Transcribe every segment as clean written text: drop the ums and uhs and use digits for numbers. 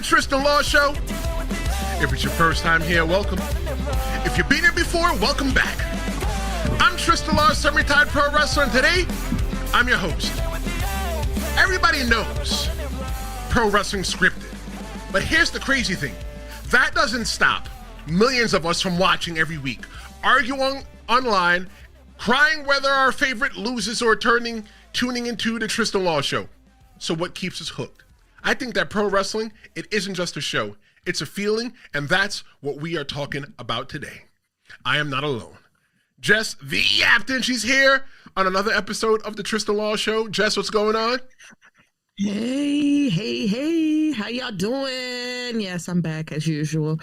the Tristen Law Show. If it's your first time here, welcome. If you've been here before, welcome back. I'm Tristen Law, semi-retired pro wrestler, and today, I'm your host. Everybody knows pro wrestling scripted, but here's the crazy thing. That doesn't stop millions of us from watching every week, arguing online, crying whether our favorite loses or tuning into the Tristen Law Show. So what keeps us hooked? I think that pro wrestling, it isn't just a show, it's a feeling, and that's what we are talking about today. I am not alone. Jess, the Captain, she's here on another episode of the Tristen Law Show. Jess, what's going on? Hey, how y'all doing? Yes, I'm back as usual.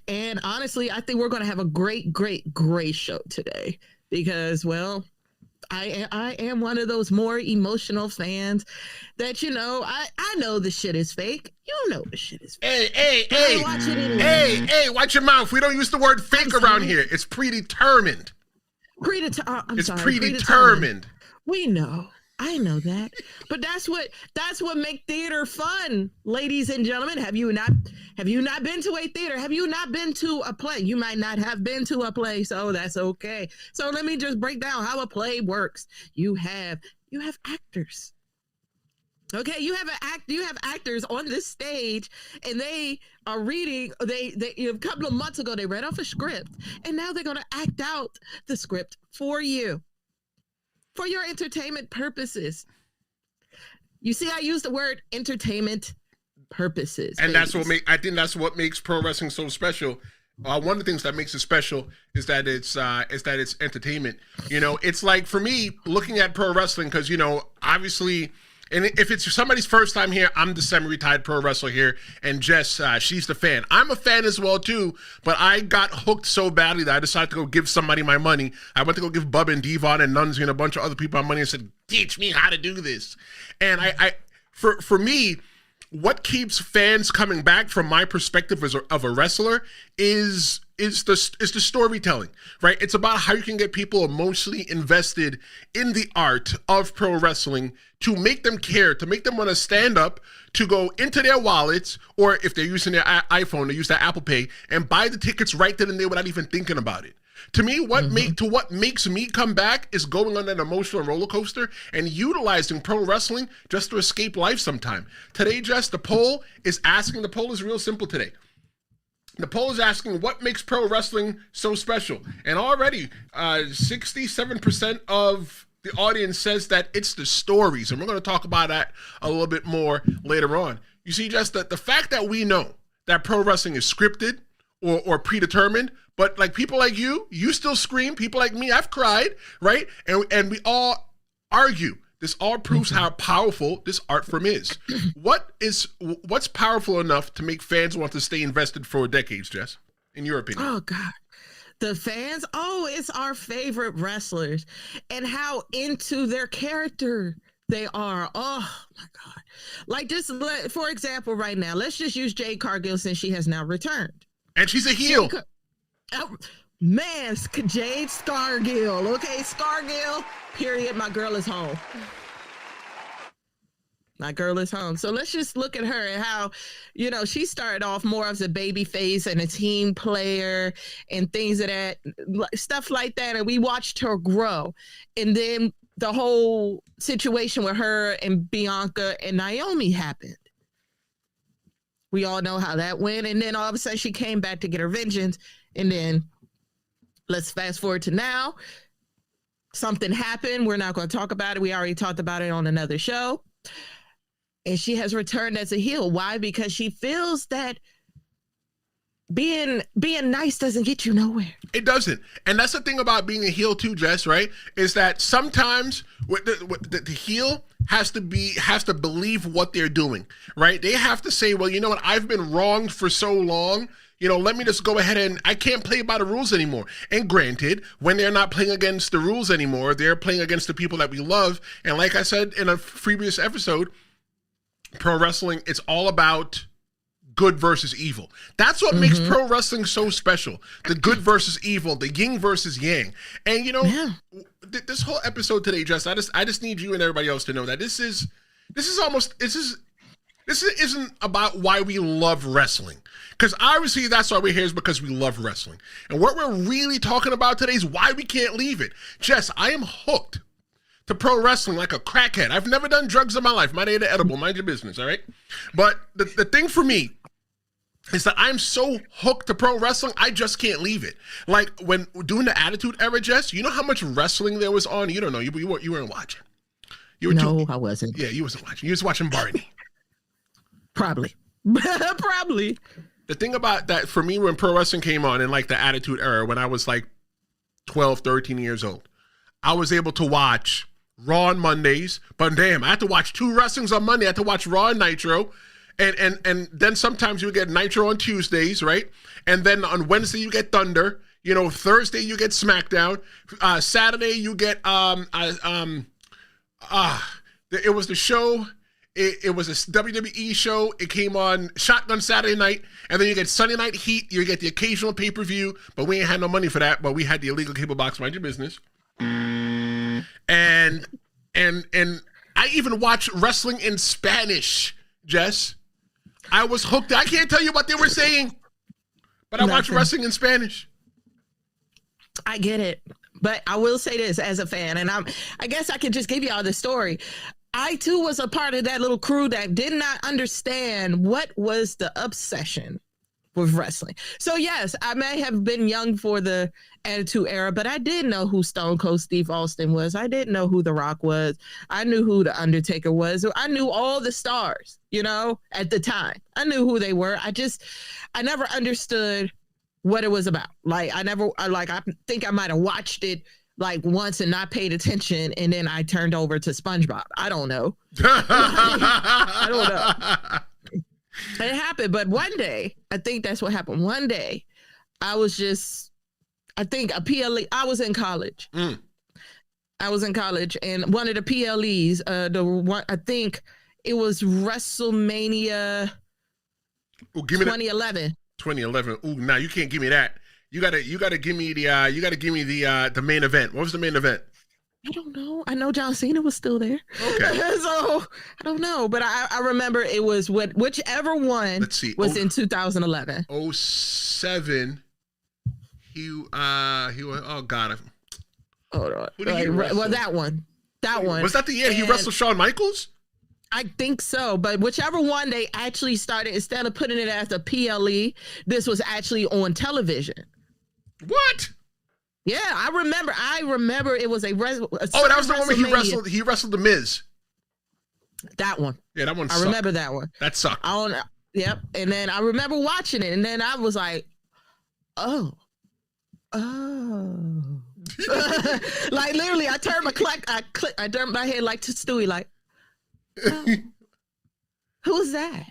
And honestly, I think we're going to have a great show today because, well, I am one of those more emotional fans that, you know, I know the shit is fake. You know the shit is fake. Hey, watch your mouth. We don't use the word fake around here. It's predetermined. Predetermined. We know. I know that. But that's what make theater fun, ladies and gentlemen. Have you not been to a theater? Have you not been to a play? You might not have been to a play, so that's okay. So let me just break down how a play works. You have actors. Okay, you have actors on this stage, and they are reading. They a couple of months ago they read off a script, and now they're going to act out the script for you. For your entertainment purposes. You see, I use the word entertainment purposes. And I think that's what makes pro wrestling so special. One of the things that makes it special is that it's entertainment. You know, it's like for me looking at pro wrestling, because, you know, obviously, and if it's somebody's first time here, I'm the semi-retired pro wrestler here, and Jess, she's the fan. I'm a fan as well too, but I got hooked so badly that I decided to go give somebody my money. I went to go give Bub and Devon and Nunzi and a bunch of other people my money and said, teach me how to do this. And for me, what keeps fans coming back from my perspective of a wrestler is the storytelling, right? It's about how you can get people emotionally invested in the art of pro wrestling to make them care, to make them want to stand up, to go into their wallets, or if they're using their iPhone, they use their Apple Pay and buy the tickets right then and there without even thinking about it. To me, what makes me come back is going on that emotional roller coaster and utilizing pro wrestling just to escape life sometime. Today, Jess, the poll is real simple today. The poll is asking what makes pro wrestling so special. And already 67% of the audience says that it's the stories. And we're going to talk about that a little bit more later on. You see, Jess, the fact that we know that pro wrestling is scripted or predetermined, but like people like you still scream. People like me, I've cried, right? And we all argue. This all proves how powerful this art form is. What's powerful enough to make fans want to stay invested for decades, Jess, in your opinion? Oh, God. The fans? Oh, it's our favorite wrestlers and how into their character they are. Oh, my God. Like just, for example, right now, let's just use Jade Cargill since she has now returned. And she's a heel. Man, Jade Scargill. Okay, Scargill, period. My girl is home. My girl is home. So let's just look at her and how, you know, she started off more as a baby face and a team player and things of that, stuff like that. And we watched her grow. And then the whole situation with her and Bianca and Naomi happened. We all know how that went. And then all of a sudden she came back to get her vengeance. And then let's fast forward to now. Something happened. We're not going to talk about it. We already talked about it on another show. And she has returned as a heel. Why? Because she feels that being nice doesn't get you nowhere. It doesn't. And that's the thing about being a heel too, Jess, right? Is that sometimes the heel has to believe what they're doing, right? They have to say, well, you know what? I've been wronged for so long. You know, let me just go ahead and I can't play by the rules anymore. And granted, when they're not playing against the rules anymore, they're playing against the people that we love. And like I said in a previous episode, pro wrestling, it's all about good versus evil. That's what makes pro wrestling so special. The good versus evil, the yin versus yang. And you know, this whole episode today, Jess, I just need you and everybody else to know that this is This isn't about why we love wrestling. Because obviously that's why we're here, is because we love wrestling. And what we're really talking about today is why we can't leave it. Jess, I am hooked to pro wrestling like a crackhead. I've never done drugs in my life. Might eat an edible. Mind your business, all right? But the thing for me is that I'm so hooked to pro wrestling, I just can't leave it. Like, when doing the Attitude Era, Jess, you know how much wrestling there was on? You don't know. You weren't watching. I wasn't. Yeah, you wasn't watching. You was watching Barney. Probably. Probably. The thing about that, for me, when pro wrestling came on in like the Attitude Era, when I was like 12, 13 years old, I was able to watch Raw on Mondays, but damn, I had to watch 2 wrestlings on Monday. I had to watch Raw and Nitro. And then sometimes you get Nitro on Tuesdays, right? And then on Wednesday you get Thunder. You know, Thursday you get SmackDown. Saturday you get it was the show. It was a WWE show. It came on Shotgun Saturday night, and then you get Sunday Night Heat. You get the occasional pay-per-view, but we ain't had no money for that. But we had the illegal cable box. Mind your business. And I even watched wrestling in Spanish, Jess. I was hooked. I can't tell you what they were saying, but I watched wrestling in Spanish. I get it. But I will say this as a fan, and I guess I could just give you all the story. I too was a part of that little crew that did not understand what was the obsession with wrestling. So yes, I may have been young for the Attitude Era, but I did know who Stone Cold Steve Austin was. I didn't know who The Rock was. I knew who The Undertaker was. I knew all the stars, you know, at the time. I knew who they were. I never understood what it was about. Like, I think I might have watched it like once and not paid attention, and then I turned over to SpongeBob. I don't know. I don't know. It happened, but one day, I think that's what happened. One day, I think a PLE, I was in college. I was in college, and one of the PLEs, I think it was WrestleMania 2011. 2011. Ooh, now you can't give me that. You gotta give me the main event. What was the main event? I don't know. I know John Cena was still there. Okay. So I don't know, but I remember it was whichever one. Let's see. Was in 2011. 07. He was, oh God. Hold on. Who did he wrestle? Well, that one. Was that the year he wrestled Shawn Michaels? I think so, but whichever one they actually started, instead of putting it as a PLE, this was actually on television. What? Yeah, I remember it was that was the one where he wrestled the Miz. That one. Yeah, that one sucked. I remember that one. That sucked. Yep. And then I remember watching it, and then I was like, oh. Like, literally, I turned my head like to Stewie, like, oh, who's that?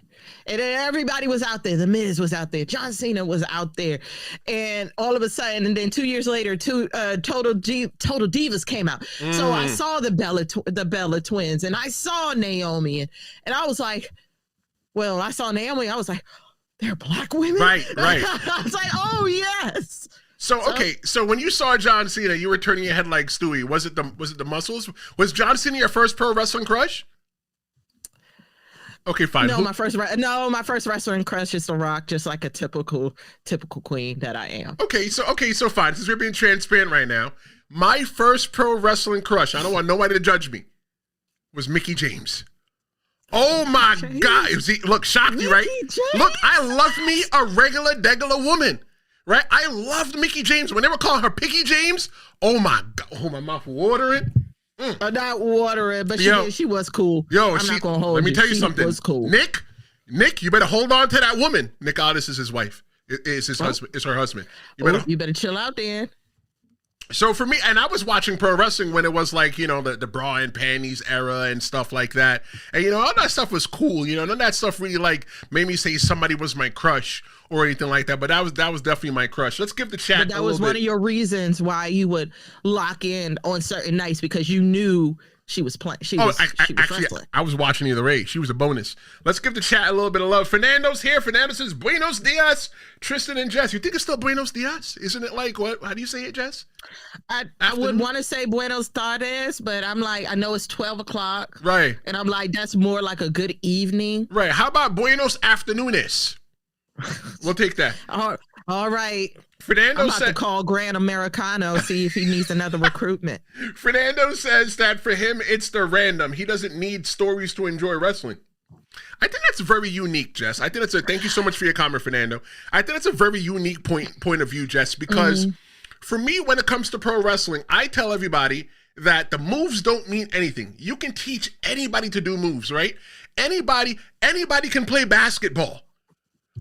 And then everybody was out there. The Miz was out there. John Cena was out there. And all of a sudden, and then 2 years later, Total Divas came out. So I saw the Bella twins, and I saw Naomi, and I was like, well, I saw Naomi. I was like, they're black women? Right. I was like, oh, yes. So when you saw John Cena, you were turning your head like Stewie. Was it the muscles? Was John Cena your first pro wrestling crush? Okay, fine. No, my first wrestling crush is The Rock, just like a typical queen that I am. Okay, so fine. Since we're being transparent right now, my first pro wrestling crush, I don't want nobody to judge me, was Mickie James. Oh my God! Look, shocked you, right? James? Look, I love me a regular degular woman, right? I loved Mickie James. When they were calling her Picky James, oh my God! Oh, my mouth watering. Not watering, but she was cool. I'm not gonna hold you. Let me tell you something. Was cool. Nick, you better hold on to that woman. Nick Aldis is his wife. Is his husband? Is her husband? You better chill out, then. So for me, and I was watching pro wrestling when it was like, you know, the bra and panties era and stuff like that. And, you know, all that stuff was cool. You know, none of that stuff really like made me say somebody was my crush or anything like that. But that was definitely my crush. Let's give the chat but that was one of your reasons why you would lock in on certain nights, because you knew she was playing. She Oh, was actually, wrestling. I was watching either way. She was a bonus. Let's give the chat a little bit of love. Fernando's here. Fernando says, Buenos dias, Tristen and Jess. You think it's still Buenos dias? Isn't it like, what? How do you say it, Jess? I would want to say Buenos tardes, but I'm like, I know it's 12 o'clock. Right. And I'm like, that's more like a good evening. Right. How about Buenos afternoons? We'll take that. All right. Fernando I'm about to call Grand Americano, see if he needs another recruitment. Fernando says that for him, it's the random. He doesn't need stories to enjoy wrestling. I think that's very unique, Jess. I think that's thank you so much for your comment, Fernando. I think that's a very unique point of view, Jess, because for me, when it comes to pro wrestling, I tell everybody that the moves don't mean anything. You can teach anybody to do moves, right? Anybody can play basketball.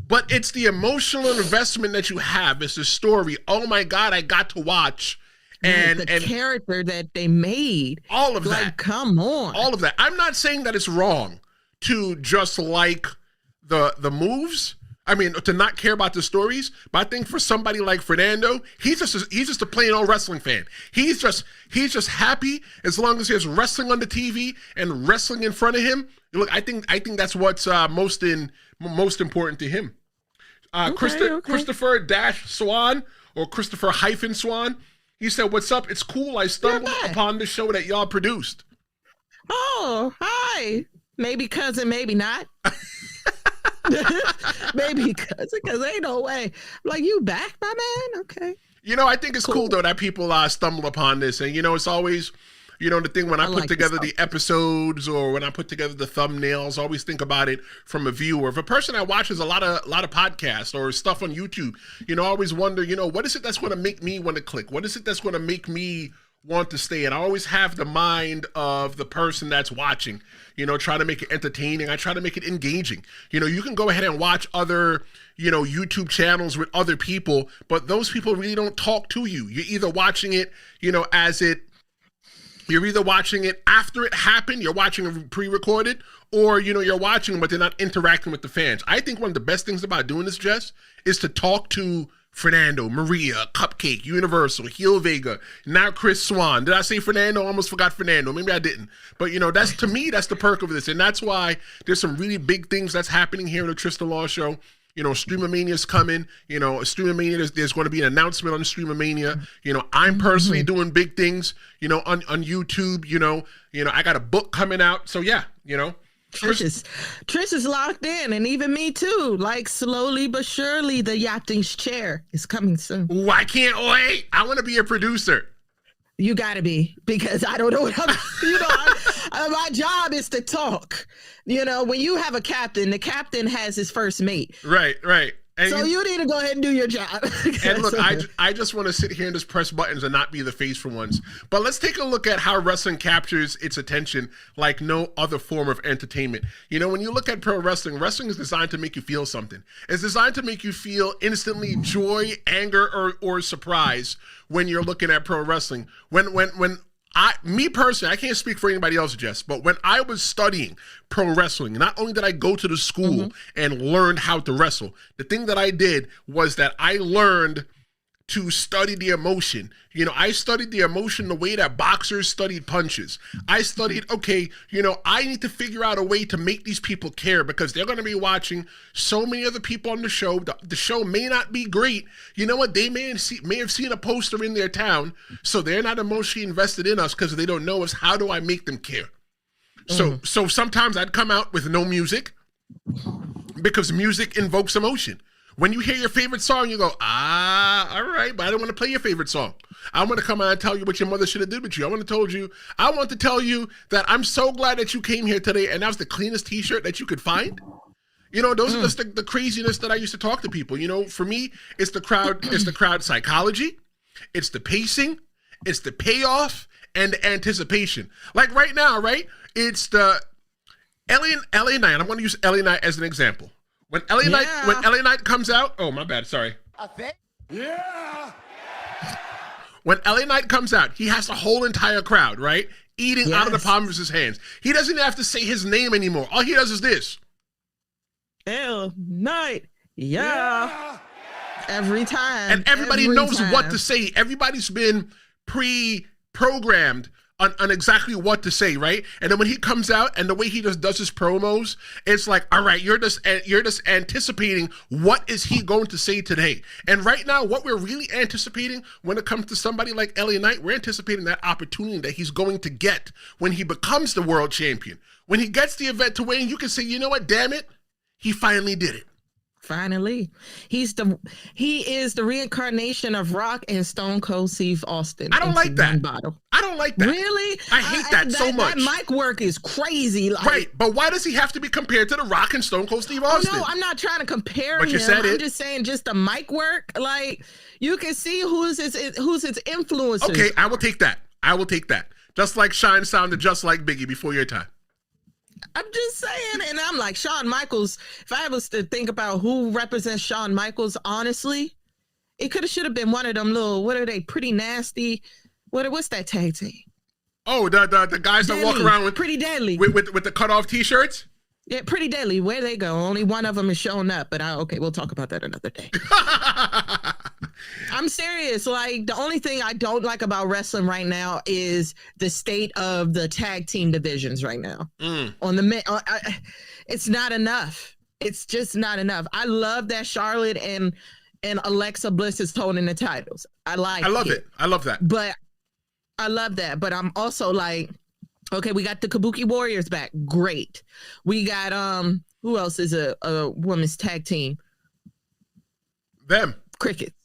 But it's the emotional investment that you have. It's the story. Oh my God, I got to watch. And the character that they made. All of that. Like, come on. All of that. I'm not saying that it's wrong to just like the moves. I mean, to not care about the stories. But I think for somebody like Fernando, he's just a plain old wrestling fan. He's just happy as long as there's wrestling on the TV and wrestling in front of him. Look, I think that's what's most important to him. Christopher Swan or Christopher Swan. He said, "What's up? It's cool. I stumbled upon the show that y'all produced." Oh, hi. Maybe cousin, maybe not. Maybe cousin, because ain't no way. I'm like, you back, my man? Okay. I think it's cool though that people stumble upon this, and it's always. The thing when I put together the episodes or when I put together the thumbnails, I always think about it from a viewer. If a person that watches a lot of podcasts or stuff on YouTube, I always wonder, what is it that's going to make me want to click? What is it that's going to make me want to stay? And I always have the mind of the person that's watching, try to make it entertaining. I try to make it engaging. You can go ahead and watch other, YouTube channels with other people, but those people really don't talk to you. You're either watching it, You're either watching it after it happened, you're watching it pre-recorded, or, you're watching them, but they're not interacting with the fans. I think one of the best things about doing this, Jess, is to talk to Fernando, Maria, Cupcake, Universal, Heel Vega, now Chris Swan. Did I say Fernando? I almost forgot Fernando. Maybe I didn't. But, that's to me, that's the perk of this. And that's why there's some really big things that's happening here in the Tristen Law Show. Streamomania's coming. Streamomania, there's going to be an announcement on Streamomania. I'm personally doing big things, on YouTube. I got a book coming out. So, yeah, Trish is locked in, and even me too. Like, slowly but surely, the Yachting's chair is coming soon. Ooh, I can't wait. I want to be a producer. You got to be, because I don't know what my job is to talk. When you have a captain, the captain has his first mate. Right. And so you need to go ahead and do your job. And look, I just want to sit here and just press buttons and not be the face for once. But let's take a look at how wrestling captures its attention like no other form of entertainment. When you look at pro wrestling, wrestling is designed to make you feel something. It's designed to make you feel instantly joy, anger, or surprise when you're looking at pro wrestling. Me personally, I can't speak for anybody else, Jess, but when I was studying pro wrestling, not only did I go to the school and learn how to wrestle, the thing that I did was that I learned to study the emotion. I studied the emotion the way that boxers studied punches. I studied, I need to figure out a way to make these people care because they're going to be watching so many other people on the show. The show may not be great. You know what? They may have seen a poster in their town, so they're not emotionally invested in us because they don't know us. How do I make them care? So sometimes I'd come out with no music because music invokes emotion. When you hear your favorite song, you go, all right, but I don't want to play your favorite song. I want to come out and tell you what your mother should have did with you. I want to tell you that I'm so glad that you came here today, and that was the cleanest t-shirt that you could find. Those are just the craziness that I used to talk to people. For me, it's the crowd psychology, it's the pacing, it's the payoff, and the anticipation. Like right now, right? It's the LA Knight. I'm going to use LA Knight as an example. When LA Knight comes out, oh my bad, sorry. Yeah. When LA Knight comes out, he has the whole entire crowd, right? Eating out of the palm of his hands. He doesn't even have to say his name anymore. All he does is this. LA Knight. Yeah. Every time. And everybody knows what to say. Everybody's been pre-programmed on exactly what to say, right? And then when he comes out and the way he just does his promos, it's like, all right, you're just anticipating what is he going to say today. And right now, what we're really anticipating when it comes to somebody like LA Knight, we're anticipating that opportunity that he's going to get when he becomes the world champion. When he gets the event to win, you can say, you know what, damn it, he finally did it. Finally, he is the reincarnation of Rock and Stone Cold Steve Austin. I don't like that. Bottle. I don't like that. Really? I hate that so much. That mic work is crazy. Like, right, but why does he have to be compared to the Rock and Stone Cold Steve Austin? Oh, no, I'm not trying to compare but him. You said I'm it. just saying, just the mic work. Like, you can see who's his influencers. Okay, I will take that. Just like Shine sounded just like Biggie before your time. I'm just saying, and I'm like, Shawn Michaels, if I was to think about who represents Shawn Michaels, honestly, it should have been one of them little, what are they, Pretty Nasty, what's that tag team? Oh, the guys Deadly, that walk around with Pretty Deadly. With the cut-off t-shirts? Yeah, Pretty Deadly, where they go? Only one of them is showing up, but okay, we'll talk about that another day. I'm serious. Like, the only thing I don't like about wrestling right now is the state of the tag team divisions right now. It's not enough. It's just not enough. I love that Charlotte and Alexa Bliss is holding the titles. I love it. I love that. But I love that. But I'm also like, okay, we got the Kabuki Warriors back. Great. We got who else is a women's tag team? Them. Crickets,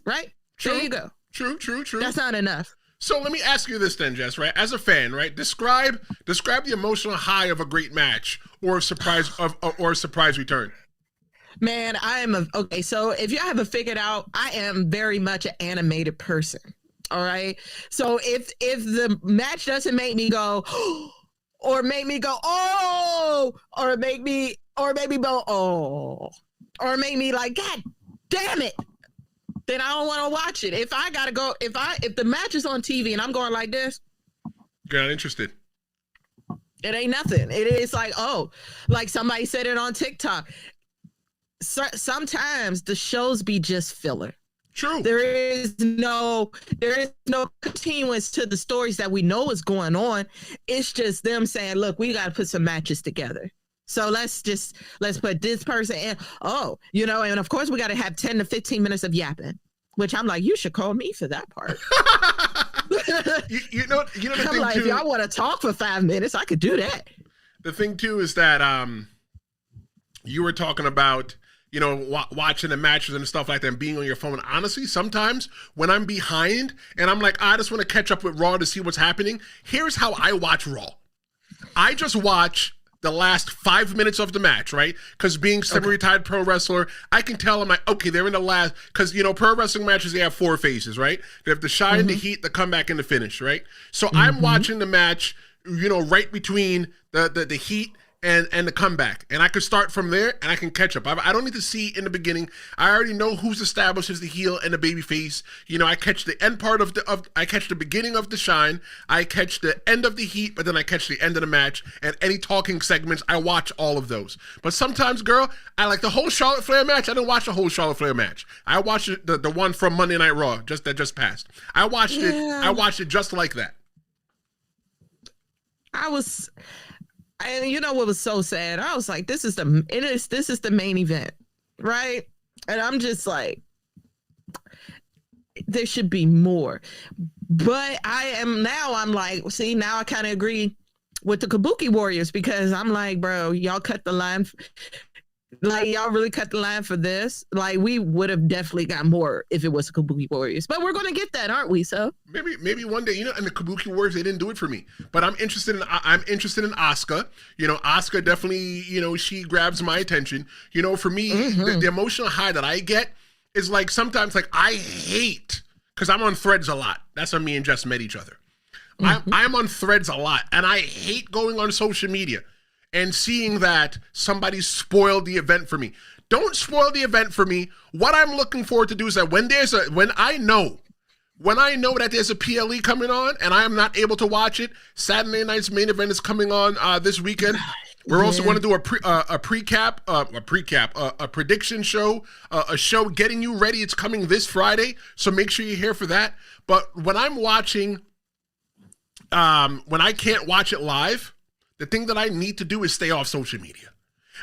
right? True. There you go. True. That's not enough. So let me ask you this then, Jess, right? As a fan, right? Describe the emotional high of a great match or a surprise or a surprise return. Man, okay, so if you haven't figured out, I am very much an animated person. All right. So if the match doesn't make me go or make me go, oh, or make me go, oh, or make me like, God damn it, then I don't want to watch it. If the match is on TV and I'm going like this, you're not interested. It ain't nothing. It is like, oh, like somebody said it on TikTok. Sometimes the shows be just filler. True. There is no continuance to the stories that we know is going on. It's just them saying, look, we got to put some matches together. So let's put this person in. Oh, and of course we got to have 10 to 15 minutes of yapping, which I'm like, you should call me for that part. you know the I'm thing like, too, if y'all want to talk for 5 minutes, I could do that. The thing too is that you were talking about watching the matches and stuff like that and being on your phone. Honestly, sometimes when I'm behind and I'm like, I just want to catch up with Raw to see what's happening, here's how I watch Raw. I just watch the last 5 minutes of the match, right? Because being semi-retired pro wrestler, I can tell I'm like, okay, they're in the last, because, pro wrestling matches, they have 4 phases, right? They have the shine, the heat, the comeback, and the finish, right? So I'm watching the match, right between the heat and the comeback. And I could start from there and I can catch up. I don't need to see in the beginning. I already know who's established as the heel and the baby face. I catch the end part I catch the beginning of the shine. I catch the end of the heat, but then I catch the end of the match. And any talking segments, I watch all of those. But sometimes, girl, I like the whole Charlotte Flair match. I didn't watch the whole Charlotte Flair match. I watched the one from Monday Night Raw, that just passed. I watched it just like that. And you know what was so sad? I was like, this is the main event, right? And I'm just there should be more. But I'm like, see, now I kind of agree with the Kabuki Warriors because I'm like, bro, y'all cut the line. Like, y'all really cut the line for this. Like, we would have definitely got more if it was the Kabuki Warriors. But we're going to get that, aren't we? So maybe one day, and the Kabuki Warriors, they didn't do it for me. But I'm interested in Asuka. Asuka definitely, she grabs my attention. For me, the emotional high that I get is like sometimes like I hate, because I'm on Threads a lot. That's how me and Jess met each other. I'm on Threads a lot, and I hate going on social media and seeing that somebody spoiled the event for me. Don't spoil the event for me. What I'm looking forward to do is that when I know that there's a PLE coming on and I am not able to watch it, Saturday night's main event is coming on this weekend. We're also going to do a prediction show, a show getting you ready. It's coming this Friday, so make sure you're here for that. But when I'm watching when I can't watch it live, the thing that I need to do is stay off social media.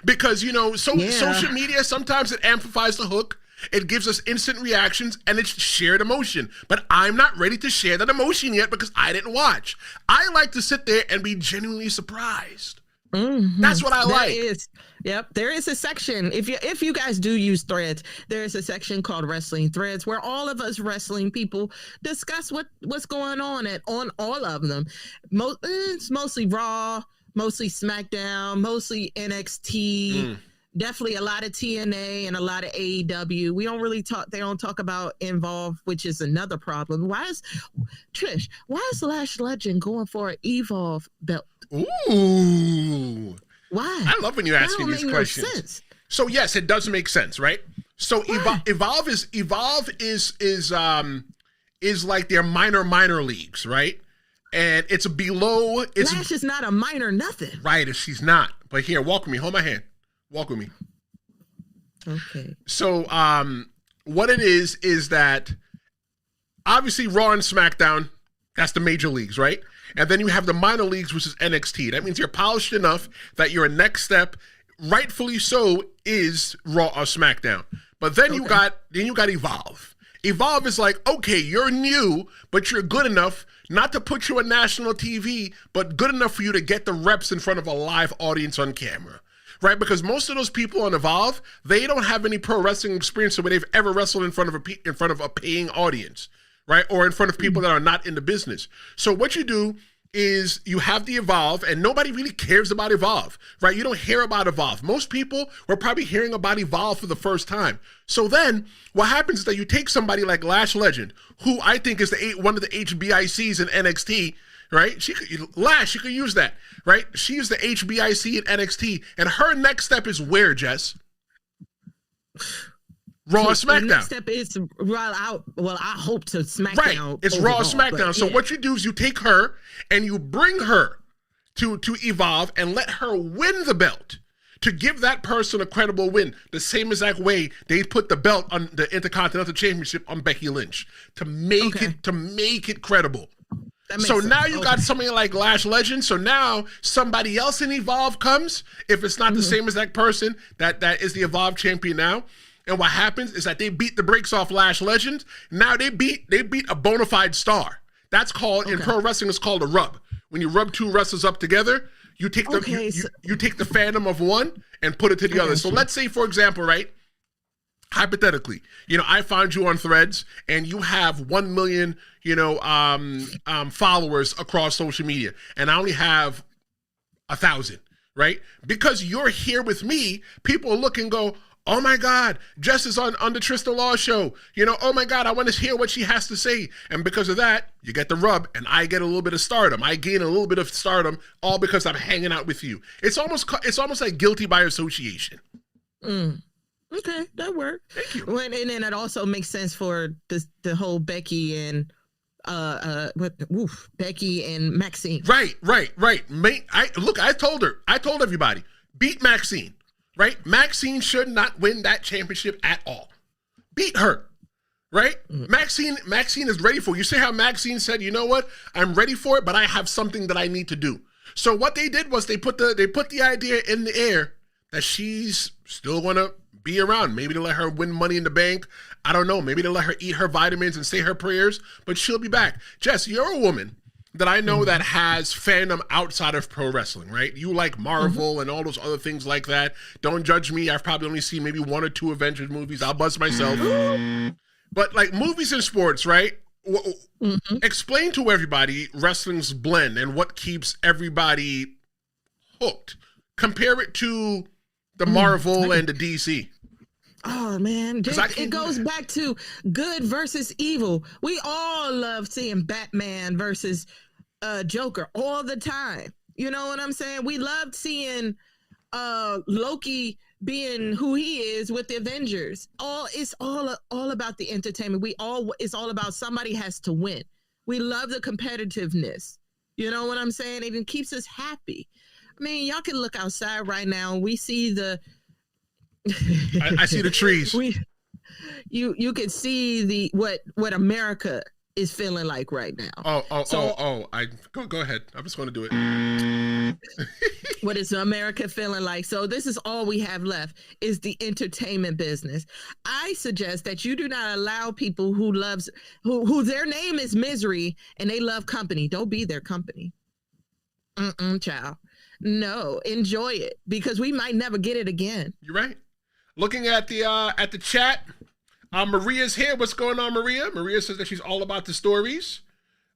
Because, you know, social media, sometimes it amplifies the hook. It gives us instant reactions and it's shared emotion. But I'm not ready to share that emotion yet because I didn't watch. I like to sit there and be genuinely surprised. Mm-hmm. That's what I like. Yep. There is a section. If you guys do use Threads, there is a section called Wrestling Threads where all of us wrestling people discuss what's going on on all of them. It's mostly Raw, mostly SmackDown, mostly NXT. Definitely a lot of TNA and a lot of AEW. We don't really talk. They don't talk about Evolve, which is another problem. Why is Lash Legend going for an Evolve belt? Ooh, why? I love when you ask me these questions. No sense. So yes, it does make sense, right? So Evolve is like their minor leagues, right? And it's below. Lash is not a minor nothing, right? She's not. But here, walk with me. Hold my hand. Walk with me. Okay. So, what it is that obviously Raw and SmackDown, that's the major leagues, right? And then you have the minor leagues, which is NXT. That means you're polished enough that your next step, rightfully so, is Raw or SmackDown. But then you got Evolve. Evolve is like, okay, you're new, but you're good enough not to put you on national TV, but good enough for you to get the reps in front of a live audience on camera. Right, because most of those people on Evolve, they don't have any pro wrestling experience where they've ever wrestled in front of a paying audience, right, or in front of people that are not in the business. So what you do is you have the Evolve, and nobody really cares about Evolve, right? You don't hear about Evolve. Most people were probably hearing about Evolve for the first time. So then what happens is that you take somebody like Lash Legend, who I think is one of the HBICs in NXT. Right? She could use that, right? She used the HBIC in NXT, and her next step is where, Jess? Raw or SmackDown. The next step is I hope to SmackDown. Right, it's Raw or SmackDown. So what you do is you take her and you bring her to Evolve and let her win the belt to give that person a credible win. The same exact way they put the belt on the Intercontinental Championship on Becky Lynch to make it credible. So now you got something like Lash Legend. So now somebody else in Evolve comes. If it's not the same as that person that is the Evolve champion now. And what happens is that they beat the brakes off Lash Legend. Now they beat a bona fide star. That's called in pro wrestling. It's called a rub. When you rub two wrestlers up together, you take you take the fandom of one and put it to the other. So let's say, for example, right? Hypothetically, I found you on Threads and you have 1 million, followers across social media, and I only have 1,000, right? Because you're here with me, people look and go, oh my God, Jess is on the Tristen Law show. Oh my God, I want to hear what she has to say. And because of that, you get the rub and I get a little bit of stardom. I gain a little bit of stardom all because I'm hanging out with you. It's almost like guilty by association. Okay, that worked. Thank you. And then it also makes sense for the whole Becky and Becky and Maxine. Right. I told everybody, beat Maxine. Right? Maxine should not win that championship at all. Beat her. Right? Maxine is ready for it. You see how Maxine said, you know what? I'm ready for it, but I have something that I need to do. So what they did was they put the idea in the air that she's still gonna be around. Maybe to let her win Money in the Bank. I don't know. Maybe to let her eat her vitamins and say her prayers, but she'll be back. Jess, you're a woman that I know that has fandom outside of pro wrestling, right? You like Marvel and all those other things like that. Don't judge me. I've probably only seen maybe 1 or 2 Avengers movies. I'll buzz myself. But like movies and sports, right? Explain to everybody wrestling's blend and what keeps everybody hooked. Compare it to the Marvel and the DC. Oh man, it goes back to good versus evil. We all love seeing Batman versus Joker all the time. You know what I'm saying? We loved seeing Loki being who he is with the Avengers. It's all about the entertainment. It's all about somebody has to win. We love the competitiveness. You know what I'm saying? It even keeps us happy. I mean, y'all can look outside right now. We see the. I see the trees. You can see what America is feeling like right now. I go ahead. I'm just going to do it. What is America feeling like? So this is all we have left is the entertainment business. I suggest that you do not allow people who their name is misery and they love company. Don't be their company. Child. No, enjoy it because we might never get it again. You're right. Looking at the chat, Maria's here. What's going on, Maria? Maria says that she's all about the stories.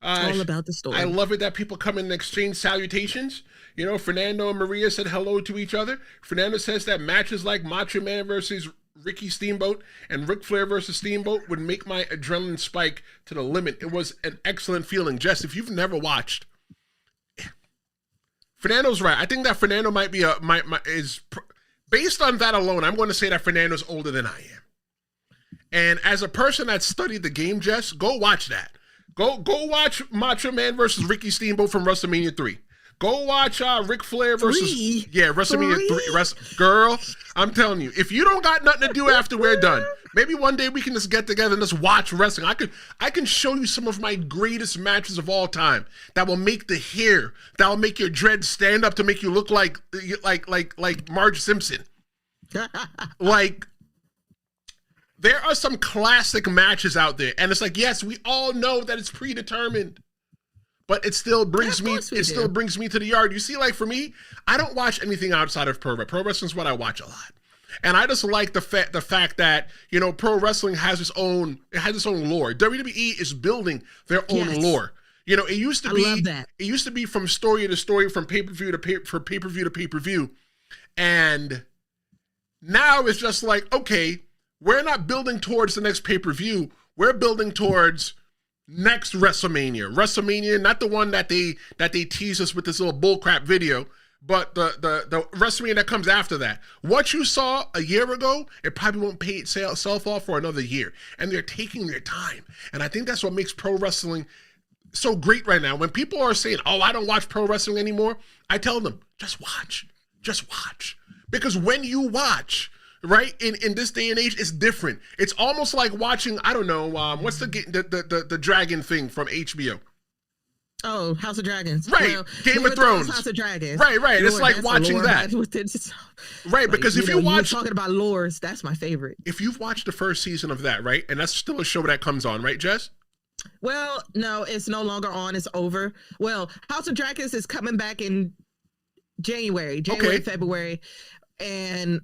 All about the story. I love it that people come in and exchange salutations. You know, Fernando and Maria said hello to each other. Fernando says that matches like Macho Man versus Ricky Steamboat and Ric Flair versus Steamboat would make my adrenaline spike to the limit. It was an excellent feeling. Jess, if you've never watched, Fernando's right. I think that Fernando might be based on that alone. I'm going to say that Fernando's older than I am. And as a person that studied the game, Jess, go watch that. Go watch Macho Man versus Ricky Steamboat from WrestleMania 3. Go watch Ric Flair versus WrestleMania 3. Girl, I'm telling you, if you don't got nothing to do after we're done, maybe one day we can just get together and just watch wrestling. I can show you some of my greatest matches of all time that will make the hair, that will make your dreads stand up to make you look like Marge Simpson. Like, there are some classic matches out there, and it's like, yes, we all know that it's predetermined. But it still brings me to the yard. You see, like for me, I don't watch anything outside of pro wrestling. Pro wrestling is what I watch a lot. And I just like the fact that, you know, pro wrestling has its own lore. WWE is building their own lore. You know, it used to be from story to story, from pay-per-view to pay-per-view. And now it's just like, okay, we're not building towards the next pay-per-view. We're building towards next WrestleMania, not the one that they tease us with this little bullcrap video, but the WrestleMania that comes after that. What you saw a year ago, it probably won't pay itself off for another year, and they're taking their time. And I think that's what makes pro wrestling so great right now. When people are saying, "Oh, I don't watch pro wrestling anymore," I tell them, just watch, because when you watch. Right, in this day and age, it's different. It's almost like watching, I don't know, what's the dragon thing from HBO? Oh, House of Dragons. Right, well, Game of Thrones. House of Dragons. Right. Lord, it's like watching that. Right, because if you watch, talking about lores, that's my favorite. If you've watched the first season of that, right, and that's still a show that comes on, right, Jess? Well, no, it's no longer on. It's over. Well, House of Dragons is coming back in January, February. And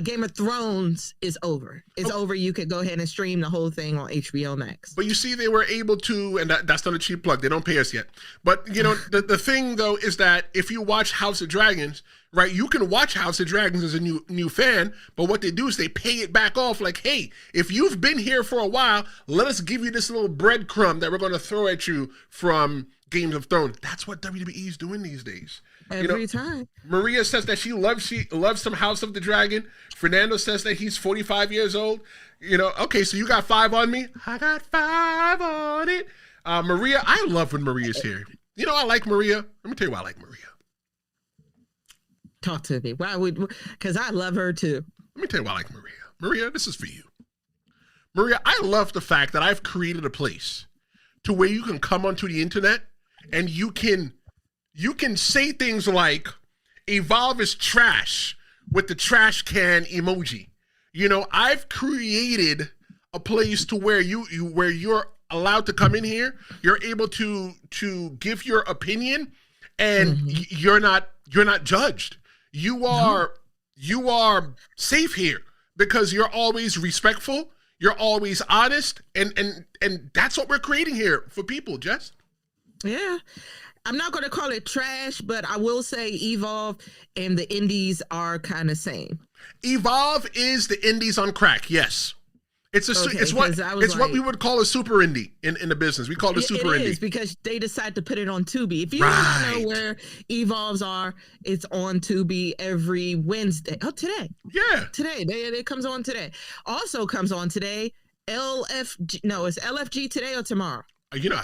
Game of Thrones is over. It's over. You could go ahead and stream the whole thing on HBO Max. But you see, they were able to, and that's not a cheap plug. They don't pay us yet. But, you know, the thing, though, is that if you watch House of Dragons, right, you can watch House of Dragons as a new fan, but what they do is they pay it back off like, hey, if you've been here for a while, let us give you this little breadcrumb that we're going to throw at you from Game of Thrones. That's what WWE is doing these days. Every time. Maria says that she loves some House of the Dragon. Fernando says that he's 45 years old. You know, okay, so you got 5 on me. I got 5 on it. Maria, I love when Maria's here. You know, I like Maria. Let me tell you why I like Maria. Talk to me. Why would? Because I love her too. Let me tell you why I like Maria. Maria, this is for you. Maria, I love the fact that I've created a place to where you can come onto the internet and you can say things like Evolve is trash with the trash can emoji. You know, I've created a place to where you're allowed to come in here. You're able to give your opinion, and you're not judged. You are safe here because you're always respectful. You're always honest, and that's what we're creating here for people, Jess. Yeah. I'm not going to call it trash, but I will say Evolve and the indies are kind of same. Evolve is the indies on crack. Yes. It's what we would call a super indie in the business. We call it a super indie. It is because they decide to put it on Tubi. If you want to know where Evolves are, it's on Tubi every Wednesday. Oh, today. Yeah. Today. It comes on today. Also comes on today, LFG. No, it's LFG today or tomorrow? You know,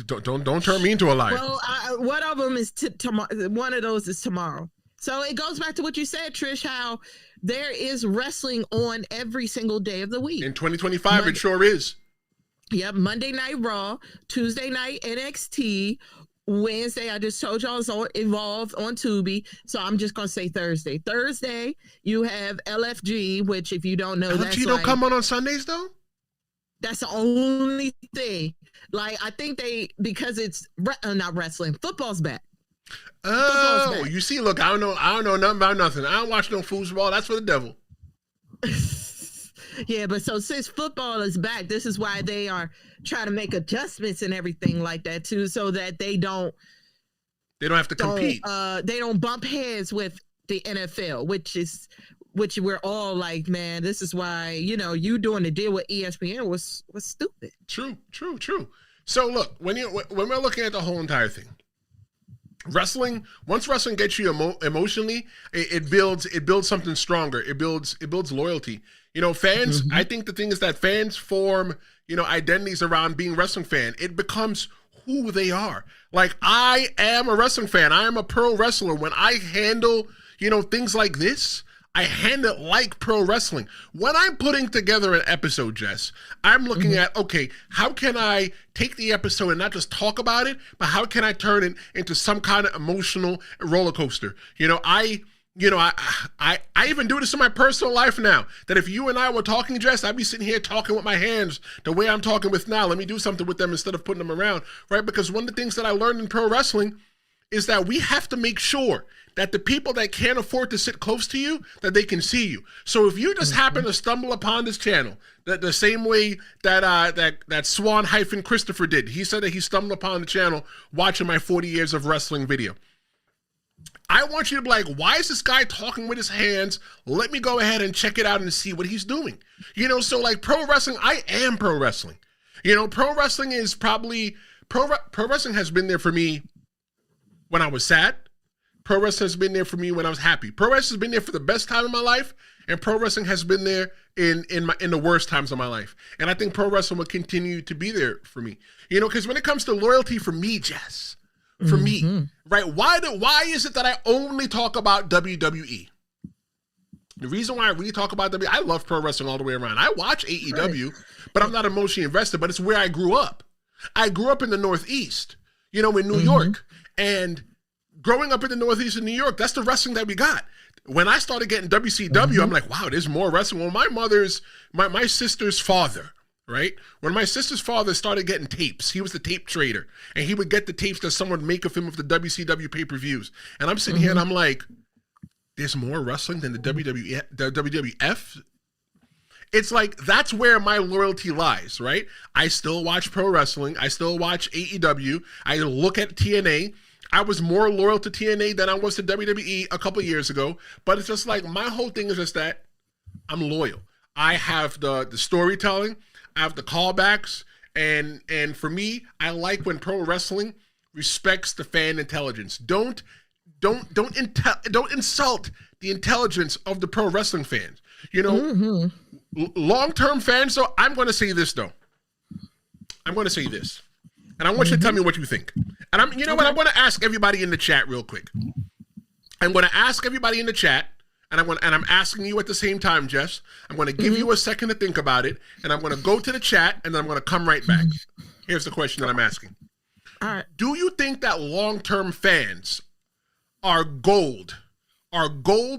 don't turn me into a liar. Well, one of them is tomorrow. One of those is tomorrow. So it goes back to what you said, Trish, how there is wrestling on every single day of the week. In 2025, It sure is. Yep, Monday Night Raw, Tuesday night NXT, Wednesday, I just told y'all it's on Evolve on Tubi. So I'm just gonna say Thursday. Thursday, you have LFG, which if you don't know, LFG don't come on Sundays though? That's the only thing. Like I think because it's not wrestling, football's back. Oh, you see, look, I don't know nothing about nothing. I don't watch no foosball. That's for the devil. Yeah, but so since football is back, this is why they are trying to make adjustments and everything like that too, so that they don't have to compete. They don't bump heads with the NFL, which we're all like, man, this is why, you doing the deal with ESPN was stupid. True. So look, when we're looking at the whole entire thing, once wrestling gets you emotionally, it builds something stronger. It builds loyalty. Fans, I think the thing is that fans form, identities around being a wrestling fan. It becomes who they are. Like, I am a wrestling fan. I am a pro wrestler. When I handle, things like this, I handle it like pro wrestling. When I'm putting together an episode, Jess, I'm looking at, okay, how can I take the episode and not just talk about it, but how can I turn it into some kind of emotional roller coaster? I even do this in my personal life now, that if you and I were talking, Jess, I'd be sitting here talking with my hands the way I'm talking with now. Let me do something with them instead of putting them around, right? Because one of the things that I learned in pro wrestling is that we have to make sure that the people that can't afford to sit close to you, that they can see you. So if you just happen to stumble upon this channel, the same way that Swan-Christopher did, he said that he stumbled upon the channel watching my 40 years of wrestling video. I want you to be like, why is this guy talking with his hands? Let me go ahead and check it out and see what he's doing. So like pro wrestling, I am pro wrestling. Pro wrestling is probably, pro wrestling has been there for me when I was sad. Pro wrestling has been there for me when I was happy. Pro wrestling has been there for the best time of my life, and pro wrestling has been there in the worst times of my life. And I think pro wrestling will continue to be there for me. Because when it comes to loyalty for me, Jess, for me, right? Why is it that I only talk about WWE? The reason why I really talk about WWE, I love pro wrestling all the way around. I watch AEW, but I'm not emotionally invested, but it's where I grew up. I grew up in the Northeast, in New York. And growing up in the Northeast of New York, that's the wrestling that we got. When I started getting WCW, I'm like, wow, there's more wrestling. Well, my sister's father, right? When my sister's father started getting tapes, he was the tape trader, and he would get the tapes that someone would make of him of the WCW pay-per-views. And I'm sitting here and I'm like, there's more wrestling than the WWF? It's like, that's where my loyalty lies, right? I still watch pro wrestling. I still watch AEW. I look at TNA. I was more loyal to TNA than I was to WWE a couple of years ago. But it's just like, my whole thing is just that I'm loyal. I have the storytelling. I have the callbacks. And for me, I like when pro wrestling respects the fan intelligence. Don't insult the intelligence of the pro wrestling fans. Long-term fans, though, I'm going to say this, though. I'm going to say this. And I want you to tell me what you think. And I'm going to ask everybody in the chat real quick. I'm going to ask everybody in the chat, and I'm asking you at the same time, Jess. I'm going to give you a second to think about it, and I'm going to go to the chat, and then I'm going to come right back. Here's the question that I'm asking. All right. Do you think that long-term fans are gold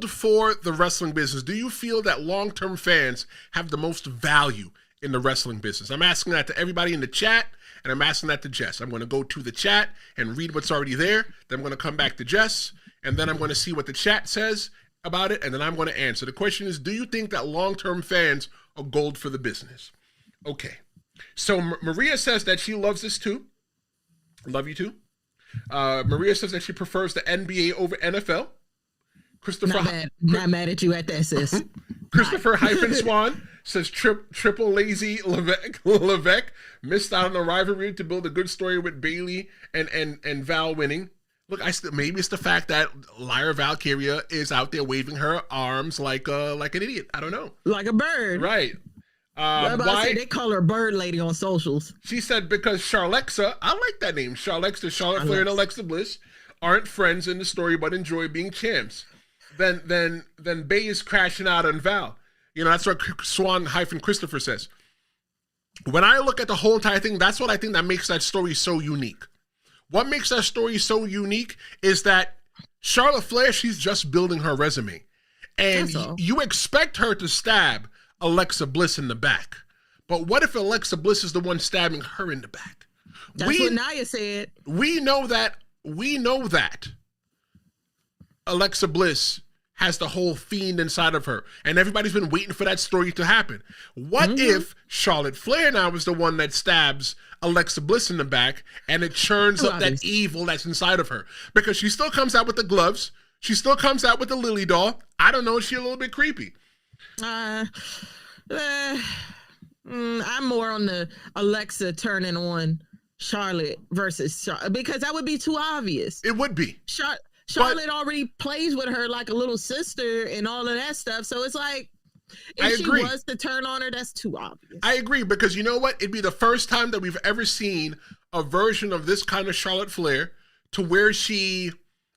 for the wrestling business? Do you feel that long-term fans have the most value in the wrestling business? I'm asking that to everybody in the chat, and I'm asking that to Jess. I'm going to go to the chat and read what's already there. Then I'm going to come back to Jess, and then I'm going to see what the chat says about it, and then I'm going to answer. The question is, do you think that long-term fans are gold for the business? Okay. So Maria says that she loves this too. Love you too. Maria says that she prefers the NBA over NFL. Christopher, not mad at you at that, sis. Christopher Swan says triple lazy Levesque missed out on the rivalry to build a good story with Bailey and Val winning. Look, maybe it's the fact that Lyra Valkyria is out there waving her arms like an idiot. I don't know. Like a bird. Right. Why they call her Bird Lady on socials? She said because Charlexa, I like that name. Charlotte Flair and Alexa Bliss aren't friends in the story but enjoy being champs. Then Bay is crashing out on Val. That's what Swan-Christopher says. when I look at the whole entire thing, that's what I think that makes that story so unique. What makes that story so unique is that Charlotte Flair, she's just building her resume. And you expect her to stab Alexa Bliss in the back. But what if Alexa Bliss is the one stabbing her in the back? That's what Nia said. We know that Alexa Bliss has the whole fiend inside of her. And everybody's been waiting for that story to happen. What if Charlotte Flair now is the one that stabs Alexa Bliss in the back and it churns up that evil that's inside of her? Because she still comes out with the gloves. She still comes out with the Lily doll. I don't know. Is she a little bit creepy? I'm more on the Alexa turning on Charlotte versus Charlotte, because that would be too obvious. It would be. Charlotte already plays with her like a little sister and all of that stuff. So it's like, if she was to turn on her, that's too obvious. I agree, because you know what? It'd be the first time that we've ever seen a version of this kind of Charlotte Flair to where she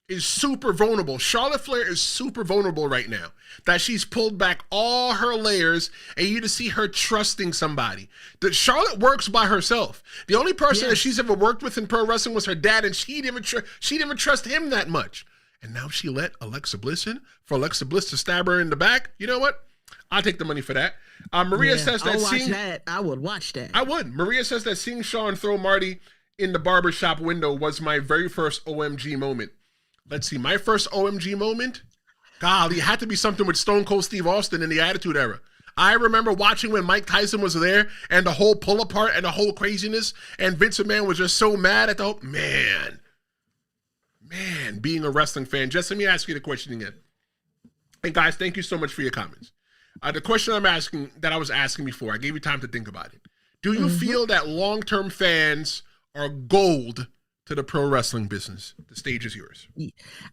is super vulnerable. Charlotte Flair is super vulnerable right now. That she's pulled back all her layers and you to see her trusting somebody. That Charlotte works by herself. The only person that she's ever worked with in pro wrestling was her dad, and she didn't even trust him that much. And now she let Alexa Bliss in for Alexa Bliss to stab her in the back. You know what? I'll take the money for that. Maria says that I would watch that. I would. Maria says that seeing Shawn throw Marty in the barbershop window was my very first OMG moment. Let's see. My first OMG moment? Golly, it had to be something with Stone Cold Steve Austin in the Attitude Era. I remember watching when Mike Tyson was there and the whole pull apart and the whole craziness, and Vince McMahon was just so mad at the whole, man, being a wrestling fan. Jess, let me ask you the question again. And guys, thank you so much for your comments. The question I was asking before, I gave you time to think about it. Do you feel that long-term fans are gold to the pro wrestling business? The stage is yours.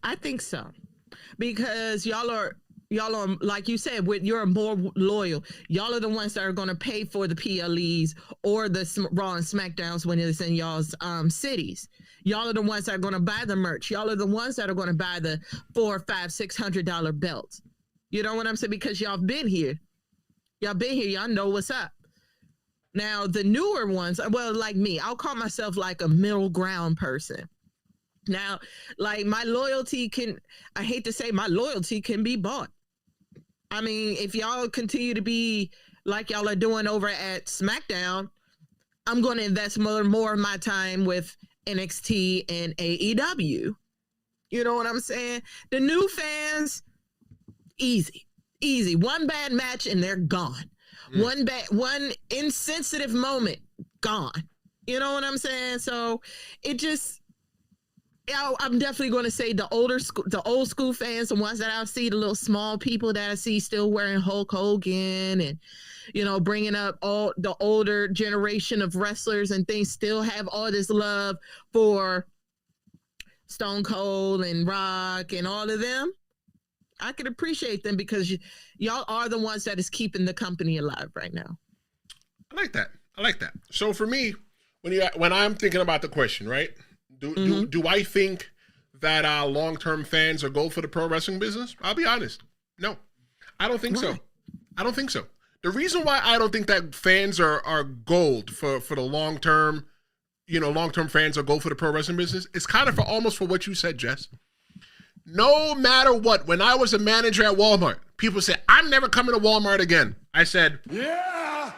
I think so, because y'all are like you said, you're more loyal. Y'all are the ones that are going to pay for the PLEs or the Raw and SmackDowns when it's in y'all's cities. Y'all are the ones that are going to buy the merch. Y'all are the ones that are going to buy the $400, $500, $600 belts. You know what I'm saying? Because y'all been here. Y'all know what's up. Now, the newer ones, well, like me, I'll call myself like a middle ground person. Now, like my loyalty I hate to say my loyalty can be bought. I mean, if y'all continue to be like y'all are doing over at SmackDown, I'm going to invest more of my time with NXT and AEW. You know what I'm saying? The new fans, easy. One bad match and they're gone. One insensitive moment, gone. You know what I'm saying? So it just, I'm definitely going to say the old school fans, the ones that I see, the little small people that I see still wearing Hulk Hogan and, you know, bringing up all the older generation of wrestlers and things, still have all this love for Stone Cold and Rock and all of them. I can appreciate them because y'all are the ones that is keeping the company alive right now. I like that. So for me, when I'm thinking about the question, right? Do I think that long-term fans are gold for the pro wrestling business? I'll be honest. No, I don't think so. I don't think so. The reason why I don't think that fans are gold for the long-term, long-term fans are gold for the pro wrestling business, it's kind of almost for what you said, Jess. No matter what, when I was a manager at Walmart, people said, I'm never coming to Walmart again. I said, yeah.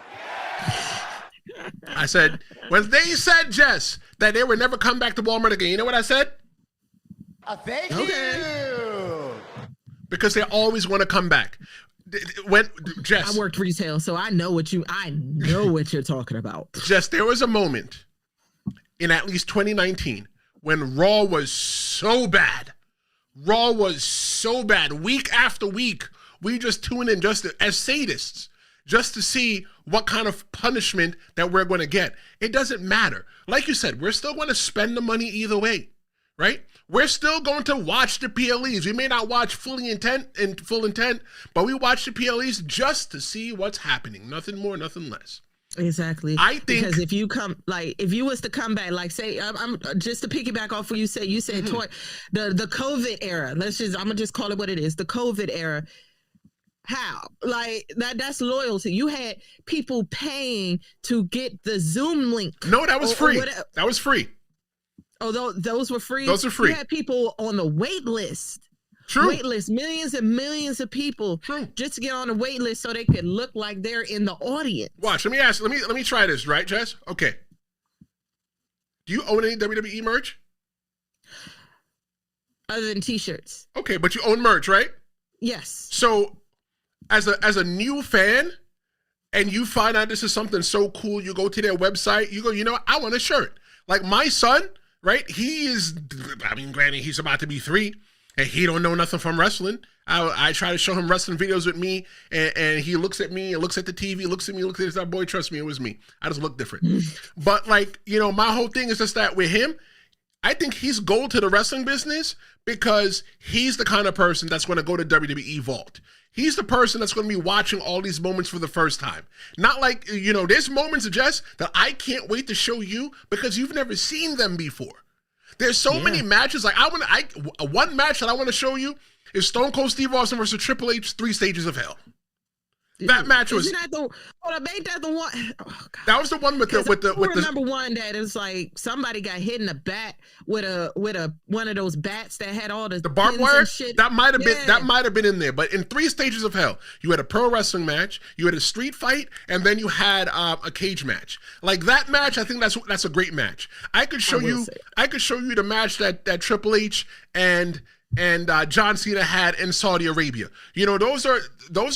I said, when they said, Jess, that they would never come back to Walmart again, you know what I said? Thank you. Because they always want to come back. Jess, I worked retail, so I know what you're talking about. Jess, there was a moment in at least 2019 when Raw was so bad. Week after week, we just tune in just as sadists, just to see what kind of punishment that we're going to get. It doesn't matter. Like you said, we're still going to spend the money either way, right? We're still going to watch the PLEs. We may not watch full intent, but we watch the PLEs just to see what's happening. Nothing more, nothing less. Exactly. I think because if you was to come back, like say, I'm just to piggyback off what you said the COVID era. I'm gonna just call it what it is. The COVID era. How? Like that's loyalty. You had people paying to get the Zoom link. No, that was free. That was free. Oh, those were free? Those are free. You had people on the wait list. True. Wait list, millions and millions of people. True. Just to get on the wait list so they could look like they're in the audience. Watch, let me try this, right, Jess? Okay. Do you own any WWE merch? Other than t-shirts. Okay, but you own merch, right? Yes. So as a new fan, and you find out this is something so cool, you go to their website, you go, you know what? I want a shirt. Like my son, right? Granted, he's about to be 3, and he don't know nothing from wrestling. I try to show him wrestling videos with me, and he looks at me and looks at the TV, looks at me, looks at this. Boy, trust me, it was me. I just look different. But like, my whole thing is just that with him, I think he's gold to the wrestling business because he's the kind of person that's going to go to WWE Vault. He's the person that's going to be watching all these moments for the first time. Not like, there's moments, Jess, that I can't wait to show you because you've never seen them before. There's so many matches. Like one match that I want to show you is Stone Cold Steve Austin versus Triple H, 3 Stages of Hell. That match was. Isn't that made that the one? Oh, God. That was the one with the. Remember one that it was like somebody got hit in the back with one of those bats that had all the barbed wire. That might have been in there. But in 3 Stages of Hell, you had a pro wrestling match, you had a street fight, and then you had a cage match. Like that match, I think that's a great match. I could show you the match that Triple H and John Cena had in Saudi Arabia. Those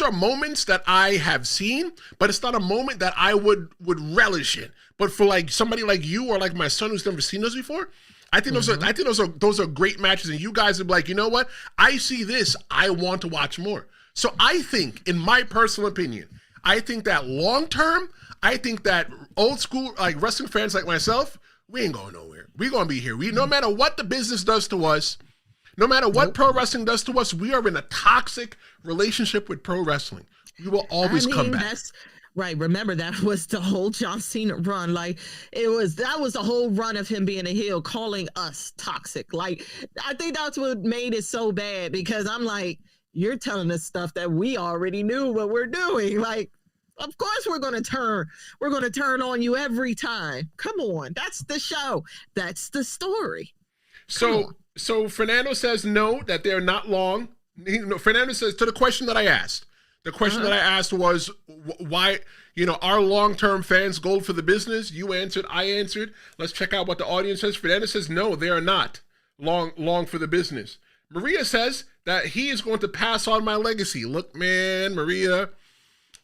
are moments that I have seen, but it's not a moment that I would relish in. But for like somebody like you or like my son who's never seen those before, I think those are great matches, and you guys would be like, you know what? I see this, I want to watch more. So I think, in my personal opinion, I think that long term, I think that old school like wrestling fans like myself, we ain't going nowhere. We're gonna be here. No matter what the business does to us. No matter what pro wrestling does to us, we are in a toxic relationship with pro wrestling. We will always come back. That's right. Remember, that was the whole John Cena run. Like that was the whole run of him being a heel, calling us toxic. Like, I think that's what made it so bad, because I'm like, you're telling us stuff that we already knew what we're doing. Like, of course we're going to turn on you every time. Come on. That's the show. That's the story. So Fernando says no, that they're not long. Fernando says, to the question that I asked, that I asked was why, are long-term fans gold for the business? You answered, I answered. Let's check out what the audience says. Fernando says no, they are not long for the business. Maria says that he is going to pass on my legacy. Look, man, Maria,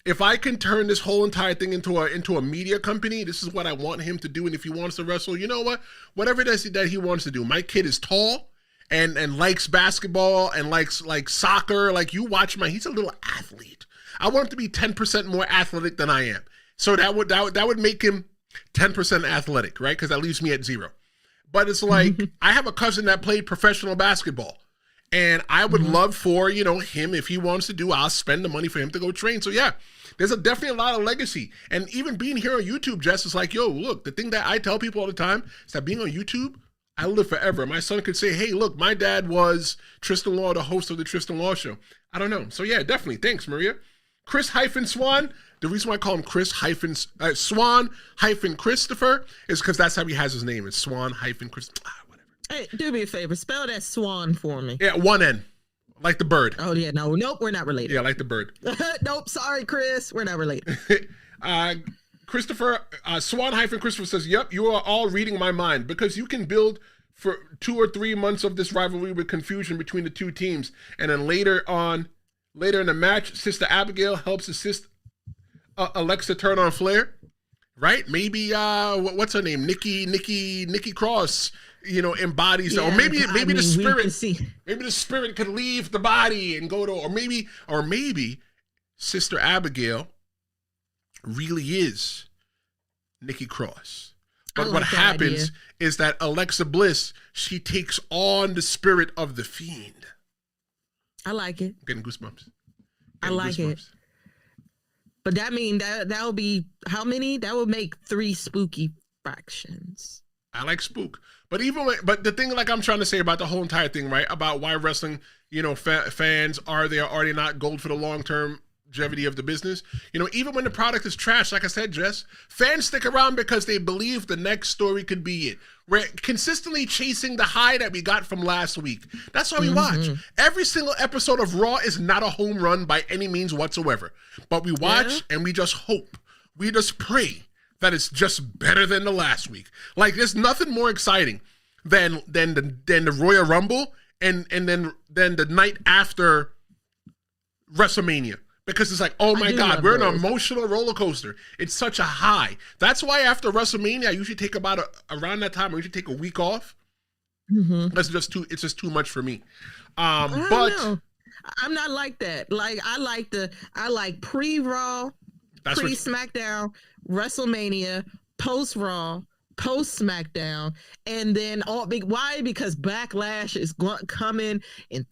if I can turn this whole entire thing into a media company, this is what I want him to do. And if he wants to wrestle, you know what? Whatever it is that he wants to do. My kid is tall and likes basketball and likes soccer. Like, you watch he's a little athlete. I want him to be 10% more athletic than I am. So that would make him 10% athletic, right? Because that leaves me at 0. But it's like, I have a cousin that played professional basketball. And I would love for, him, if he wants to do, I'll spend the money for him to go train. So yeah, there's definitely a lot of legacy. And even being here on YouTube, Jess, is like, yo, look, the thing that I tell people all the time is that being on YouTube, I live forever. My son could say, hey, look, my dad was Tristen Law, the host of the Tristen Law Show. I don't know. So yeah, definitely. Thanks, Maria. Chris-Swan, the reason why I call him Swan-Christopher is because that's how he has his name. It's Swan-Christopher. Hey, do me a favor. Spell that Swan for me. Yeah, 1 N. Like the bird. Oh, yeah. Nope, we're not related. Yeah, like the bird. Nope, sorry, Chris. We're not related. Christopher, Swan-Christopher says, yep, you are all reading my mind, because you can build for 2 or 3 months of this rivalry with confusion between the two teams. And then later in the match, Sister Abigail helps assist Alexa turn on Flair. Right? Maybe, what's her name? Nikki Cross. Embodies, or maybe the spirit, maybe the spirit could leave the body and go to, or maybe Sister Abigail really is Nikki Cross. But what happens is that Alexa Bliss, she takes on the spirit of the Fiend. I like it. I'm getting goosebumps. I like it. But that will be how many? That would make 3 spooky fractions. I like spook. But the thing, like I'm trying to say about the whole entire thing, right? About why wrestling You know, fans, are they or are they not gold for the long-term longevity of the business? You know, even when the product is trash, like I said, Jess, fans stick around because they believe the next story could be it. We're consistently chasing the high that we got from last week. That's why we watch. Every single episode of Raw is not a home run by any means whatsoever. But we watch and we just hope. We just pray that it's just better than the last week. Like, there's nothing more exciting than the Royal Rumble and then the night after WrestleMania. Because it's like, oh my God, we're in an emotional roller coaster. It's such a high. That's why after WrestleMania, I usually take around that time, I usually take a week off. It's just too much for me. But I'm not like that. Like, I like pre-Raw, pre-SmackDown, WrestleMania, post-Raw, post-SmackDown, and then all big. Why? Because Backlash is coming in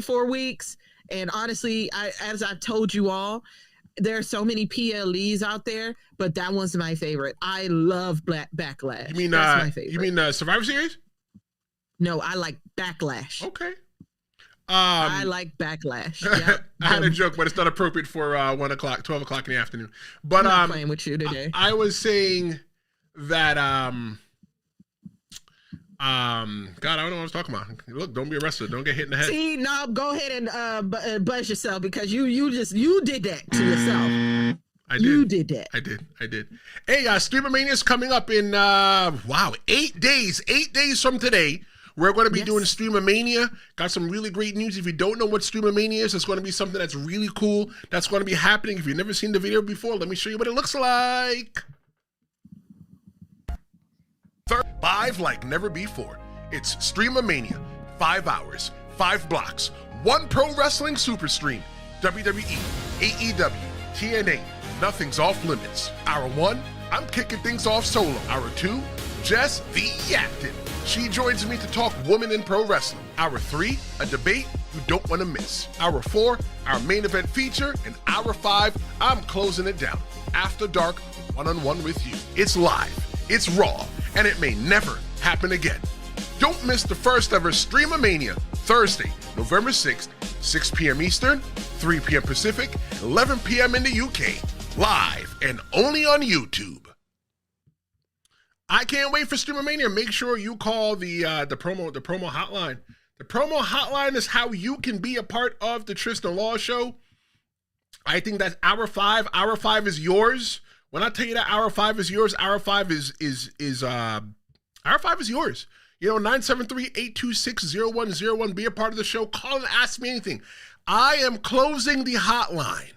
4 weeks. And honestly, as I've told you all, there are so many PLEs out there, but that one's my favorite. I love Backlash. You mean that's my favorite. You mean Survivor Series? No, I like Backlash. Okay. I like Backlash. Yep. I had a joke, but it's not appropriate for 1 o'clock, 12 o'clock in the afternoon. But I'm not playing with you today. I was saying that God, I don't know what I was talking about. Look, don't be arrested. Don't get hit in the head. See, no, go ahead and buzz yourself, because you did that to yourself. I did. You did that. I did. Hey, Streamermania is coming up in 8 days. 8 days from today. We're going to be doing Streamermania. Got some really great news. If you don't know what Streamermania is, it's going to be something that's really cool. That's going to be happening. If you've never seen the video before, let me show you what it looks like. Live like never before. It's Streamermania. 5 hours, 5 blocks, 1 pro wrestling super stream. WWE, AEW, TNA, nothing's off limits. Hour 1, I'm kicking things off solo. Hour 2, Jess the Yapton. She joins me to talk women in pro wrestling. Hour 3, a debate you don't want to miss. Hour 4, our main event feature. And Hour 5, I'm closing it down. After dark, one-on-one with you. It's live, it's raw, and it may never happen again. Don't miss the first ever Streamermania, Thursday, November 6th, 6 p.m. Eastern, 3 p.m. Pacific, 11 p.m. in the UK, live and only on YouTube. I can't wait for Streamermania. Make sure you call the promo hotline. The promo hotline is how you can be a part of the Tristen Law Show. I think that's Hour 5. Hour 5 is yours. When I tell you that Hour 5 is yours, Hour 5 Hour 5 is yours. You know, 973-826-0101. Be a part of the show. Call and ask me anything. I am closing the hotline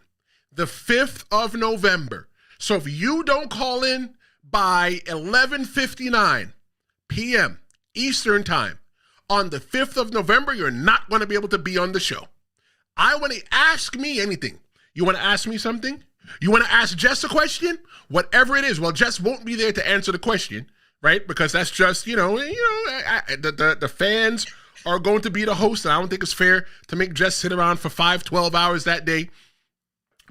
the 5th of November. So if you don't call in by 11:59 p.m. Eastern Time on the 5th of November, you're not going to be able to be on the show. I want to ask me anything. You want to ask me something? You want to ask Jess a question? Whatever it is. Well, Jess won't be there to answer the question, right? Because that's just, the fans are going to be the host, and I don't think it's fair to make Jess sit around for 12 hours that day.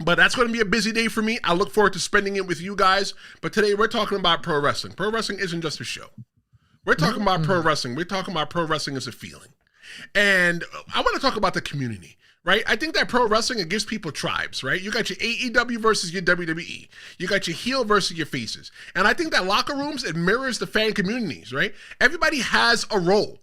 But that's going to be a busy day for me. I look forward to spending it with you guys. But today we're talking about pro wrestling. Pro wrestling isn't just a show. We're talking about pro wrestling. We're talking about pro wrestling as a feeling. And I want to talk about the community, right? I think that pro wrestling, it gives people tribes, right? You got your AEW versus your WWE. You got your heel versus your faces. And I think that locker rooms, it mirrors the fan communities, right? Everybody has a role.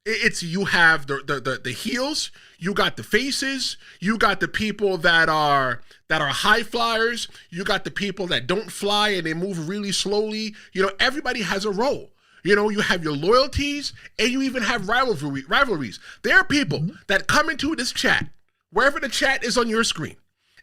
You have the heels, you got the faces, you got the people that are high flyers, you got the people that don't fly and they move really slowly. You know, everybody has a role. You know, you have your loyalties and you even have rivalries. There are people that come into this chat, wherever the chat is on your screen,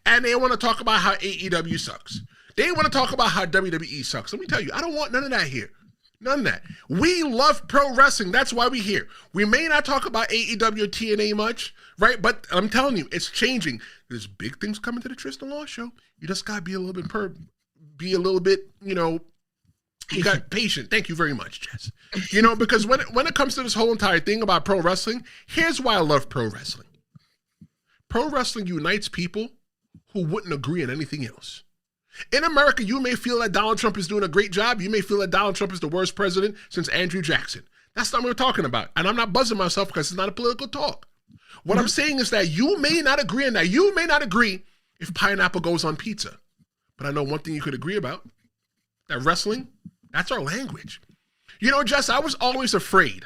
and they want to talk about how AEW sucks. They want to talk about how WWE sucks. Let me tell you, I don't want none of that here. None of that. We love pro wrestling. That's why we're here. We may not talk about AEW or TNA much, right? But I'm telling you, it's changing. There's big things coming to the Tristen Law Show. You just got to be a little bit, you got patient. Thank you very much, Jess. Because when it comes to this whole entire thing about pro wrestling, here's why I love pro wrestling. Pro wrestling unites people who wouldn't agree on anything else. In America, you may feel that Donald Trump is doing a great job. You may feel that Donald Trump is the worst president since Andrew Jackson. That's not what we're talking about. And I'm not buzzing myself because it's not a political talk. What I'm saying is that you may not agree on that. You may not agree if pineapple goes on pizza. But I know one thing you could agree about, that wrestling, that's our language. You know, Jess, I was always afraid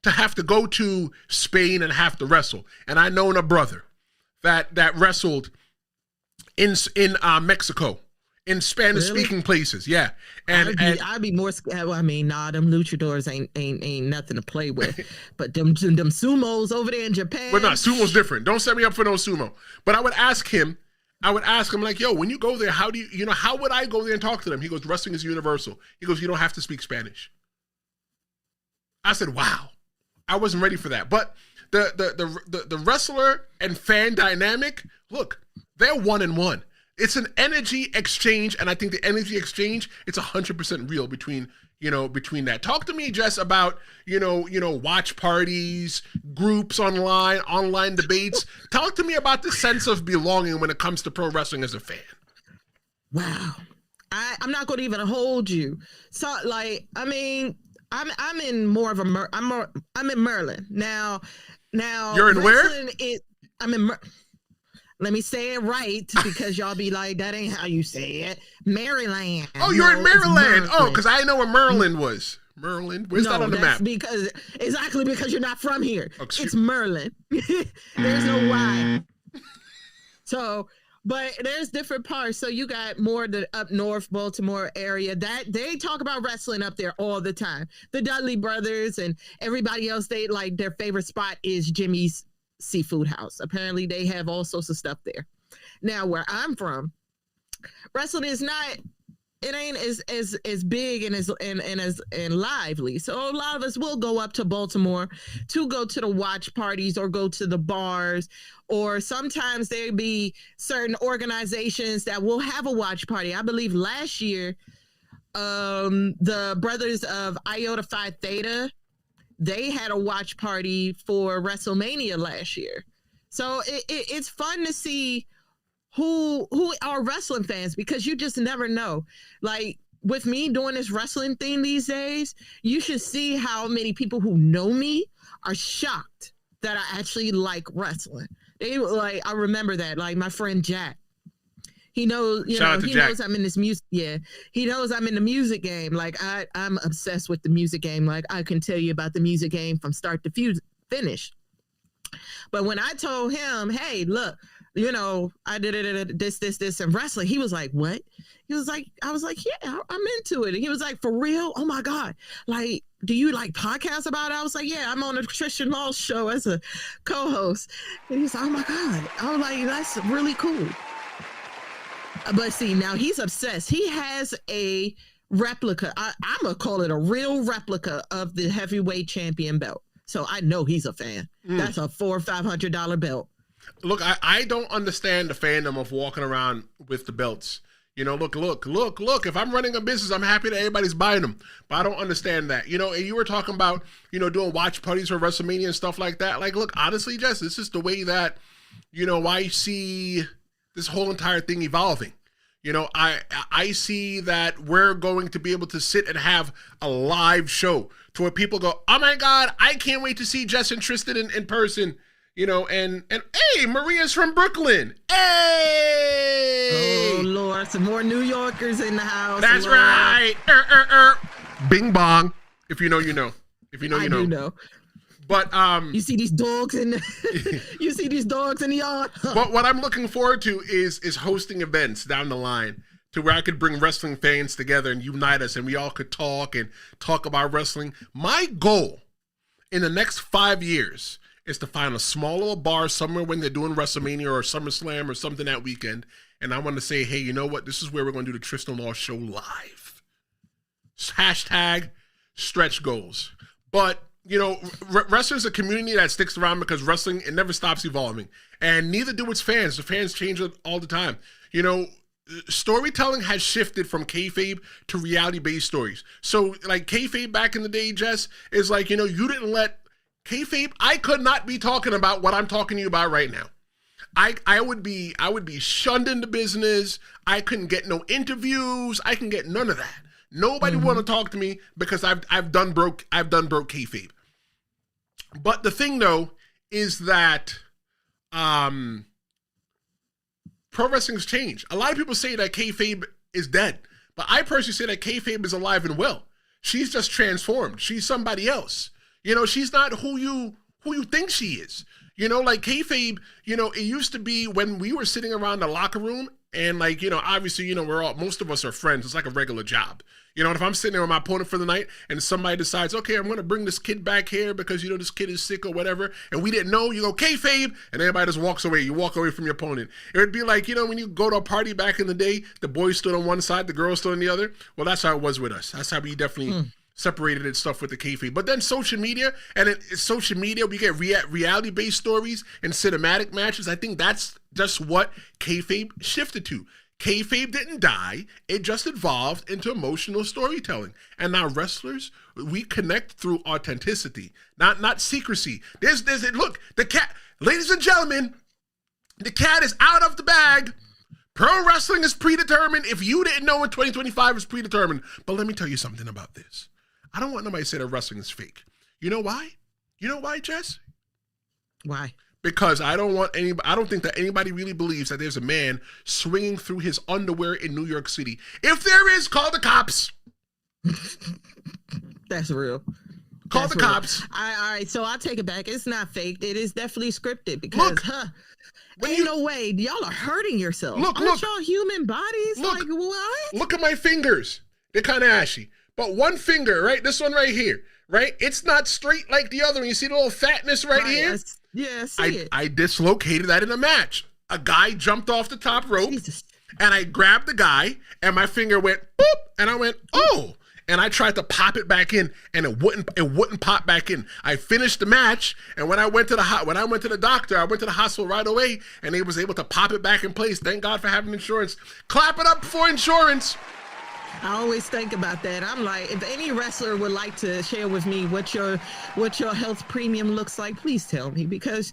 to have to go to Spain and have to wrestle. And I know a brother that wrestled in Mexico, in Spanish-speaking places. Yeah. And I'd be more scared. Well, I mean, them luchadors ain't nothing to play with. But them sumos over there in Japan. But no, sumo's different. Don't set me up for no sumo. But I would ask him, like, yo, when you go there, how would I go there and talk to them? He goes, wrestling is universal. He goes, you don't have to speak Spanish. I said, wow, I wasn't ready for that. But the wrestler and fan dynamic, look, they're 1-1. It's an energy exchange, and I think the energy exchange, it's 100% real between that. Talk to me, Jess, about watch parties, groups online debates. Talk to me about the sense of belonging when it comes to pro wrestling as a fan. Wow, I'm not going to even hold you. So, like, I mean, I'm in more of a I'm in Maryland now. You're in where? I'm in. Let me say it right, because y'all be like, that ain't how you say it. Maryland. Oh, you're in Maryland. Oh, because I know where Maryland was. Maryland? Where's that on the map? Because you're not from here. Oh, it's Maryland. There's no why. So, but there's different parts. So you got more the up north Baltimore area that they talk about wrestling up there all the time. The Dudley brothers and everybody else, they like their favorite spot is Jimmy's Seafood House. Apparently they have all sorts of stuff there. Now where I'm from, wrestling is not, it ain't as big and as lively. So a lot of us will go up to Baltimore to go to the watch parties or go to the bars, or sometimes there be certain organizations that will have a watch party. I believe last year, the brothers of Iota Phi Theta, they had a watch party for WrestleMania last year. So it's fun to see who are wrestling fans, because you just never know. Like with me doing this wrestling thing these days, you should see how many people who know me are shocked that I actually like wrestling. They like, I remember that, like my friend Jack. He knows, knows I'm in this music. Yeah, he knows I'm in the music game. Like I'm obsessed with the music game. Like I can tell you about the music game from start to finish. But when I told him, hey, look, I did this in wrestling, he was like, what? He was like, I was like, yeah, I'm into it. And he was like, for real? Oh my God. Like, do you like podcasts about it? I was like, yeah, I'm on a Tristen show as a co-host. And he's like, oh my God. I was like, that's really cool. But see, now he's obsessed. He has a replica. I'm going to call it a real replica of the heavyweight champion belt. So I know he's a fan. That's a $400 or $500 belt. Look, I don't understand the fandom of walking around with the belts. Look. If I'm running a business, I'm happy that everybody's buying them. But I don't understand that. And you were talking about, doing watch parties for WrestleMania and stuff like that. Like, look, honestly, Jess, this is the way that, I see this whole entire thing evolving. I see that we're going to be able to sit and have a live show to where people go, oh my God, I can't wait to see Jess and Tristen in person. And hey, Maria's from Brooklyn. Hey! Oh Lord, some more New Yorkers in the house. That's Lord. right. Bing bong. If you know, you know. If you know, you know. I do know. But you see these dogs in the yard. But what I'm looking forward to is hosting events down the line to where I could bring wrestling fans together and unite us, and we all could talk about wrestling. My goal in the next 5 years is to find a small little bar somewhere when they're doing WrestleMania or SummerSlam or something that weekend, and I want to say, hey, you know what? This is where we're going to do the Tristen Law Show live. Hashtag stretch goals. But wrestling's a community that sticks around because wrestling, it never stops evolving. And neither do its fans. The fans change it all the time. Storytelling has shifted from kayfabe to reality-based stories. So, like, kayfabe back in the day, Jess, is like, you didn't let kayfabe, I could not be talking about what I'm talking to you about right now. I would be shunned into business. I couldn't get no interviews. I can get none of that. Nobody want to talk to me because I've done broke kayfabe. But the thing though is that pro wrestling's changed. A lot of people say that kayfabe is dead, but I personally say that kayfabe is alive and well. She's just transformed. She's somebody else. You know, she's not who you think she is. You know, like kayfabe, you know, it used to be when we were sitting around the locker room and like, you know, obviously, you know, most of us are friends. It's like a regular job. You know, and if I'm sitting there with my opponent for the night and somebody decides, okay, I'm going to bring this kid back here because, you know, this kid is sick or whatever, and we didn't know, you go, kayfabe, and everybody just walks away. You walk away from your opponent. It would be like, you know, when you go to a party back in the day, the boys stood on one side, the girls stood on the other. Well, that's how it was with us. That's how we definitely separated and stuff with the kayfabe. But then social media, we get reality-based stories and cinematic matches. I think that's just what kayfabe shifted to. Kayfabe didn't die. It just evolved into emotional storytelling. And now wrestlers, we connect through authenticity, not secrecy. Look, the cat, ladies and gentlemen, the cat is out of the bag. Pro wrestling is predetermined. If you didn't know in 2025 is predetermined. But let me tell you something about this. I don't want nobody to say that wrestling is fake. You know why? You know why, Jess? Why? Because I don't think that anybody really believes that there's a man swinging through his underwear in New York City. If there is, call the cops. That's real. Call the cops. All right, so I'll take it back. It's not fake. It is definitely scripted because, ain't no way. Y'all are hurting yourselves. Aren't y'all human bodies? Like, what? Look at my fingers. They're kind of ashy. But one finger, right? This one right here, right? It's not straight like the other one. You see the little fatness right here? Yes. I dislocated that in a match. A guy jumped off the top rope, and I grabbed the guy, and my finger went boop, and I went, oh, and I tried to pop it back in, and it wouldn't pop back in. I finished the match, and when I went to the doctor, I went to the hospital right away, and he was able to pop it back in place. Thank God for having insurance. Clap it up for insurance. I always think about that. I'm like, if any wrestler would like to share with me what your health premium looks like, please tell me, because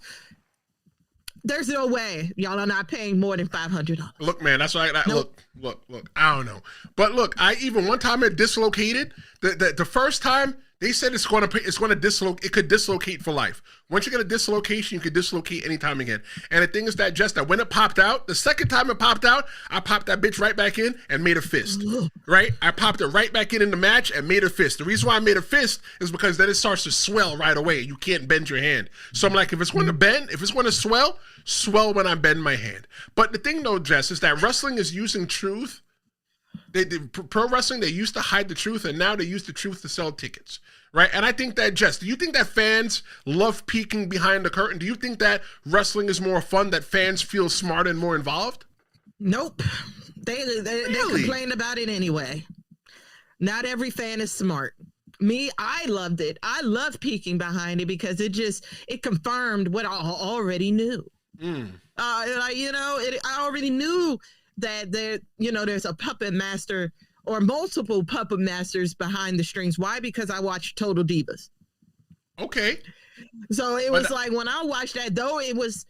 there's no way y'all are not paying more than $500. Look, man, that's right. Nope. Look. I don't know, but look, one time it dislocated. The first time they said it's going to dislocate. It could dislocate for life. Once you get a dislocation, you could dislocate anytime again. And the thing is that just that when it popped out, the second time it popped out, I popped that bitch right back in and made a fist. Right? I popped it right back in the match and made a fist. The reason why I made a fist is because then it starts to swell right away. You can't bend your hand. So I'm like, if it's going to bend, if it's going to swell when I bend my hand. But the thing though, Jess, is that wrestling is using truth. Pro wrestling, they used to hide the truth, and now they use the truth to sell tickets, right? And I think that, Jess, do you think that fans love peeking behind the curtain? Do you think that wrestling is more fun, that fans feel smarter and more involved? Nope. They complain about it anyway. Not every fan is smart. Me, I loved it. I loved peeking behind it because it confirmed what I already knew. I already knew that there's a puppet master or multiple puppet masters behind the strings. Why? Because I watched Total Divas. Okay. So it was like when I watched that, though it was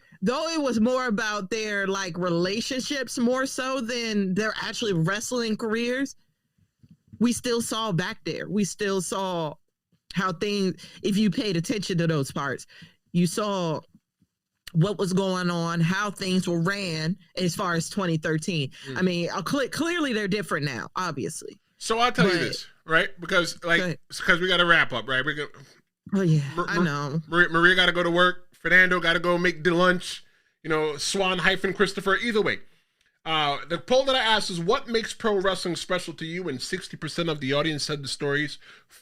more about their like relationships more so than their actually wrestling careers. We still saw back there. We still saw how things, if you paid attention to those parts, you saw what was going on, how things were ran as far as 2013. I mean, clearly they're different now, obviously. So I'll tell you this, right? Because we got to wrap up, right? I know. Maria got to go to work. Fernando got to go make the lunch. Swan-Christopher. Either way, the poll that I asked is, what makes pro wrestling special to you? And 60% of the audience said the stories,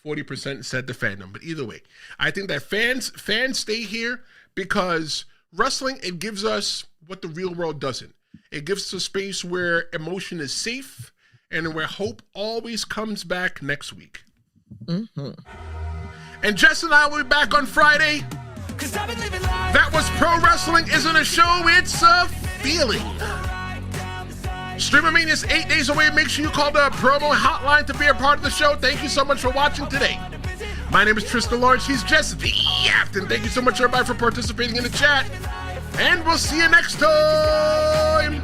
40% said the fandom. But either way, I think that fans stay here because wrestling, it gives us what the real world doesn't. It gives us a space where emotion is safe and where hope always comes back next week. Mm-hmm. And Jess and I will be back on Friday. That was Pro Wrestling Isn't a Show, it's a feeling. Streamomania is 8 days away. Make sure you call the promo hotline to be a part of the show. Thank you so much for watching today. My name is Tristen Lawrence. He's Jess the Afton. Thank you so much, everybody, for participating in the chat. And we'll see you next time.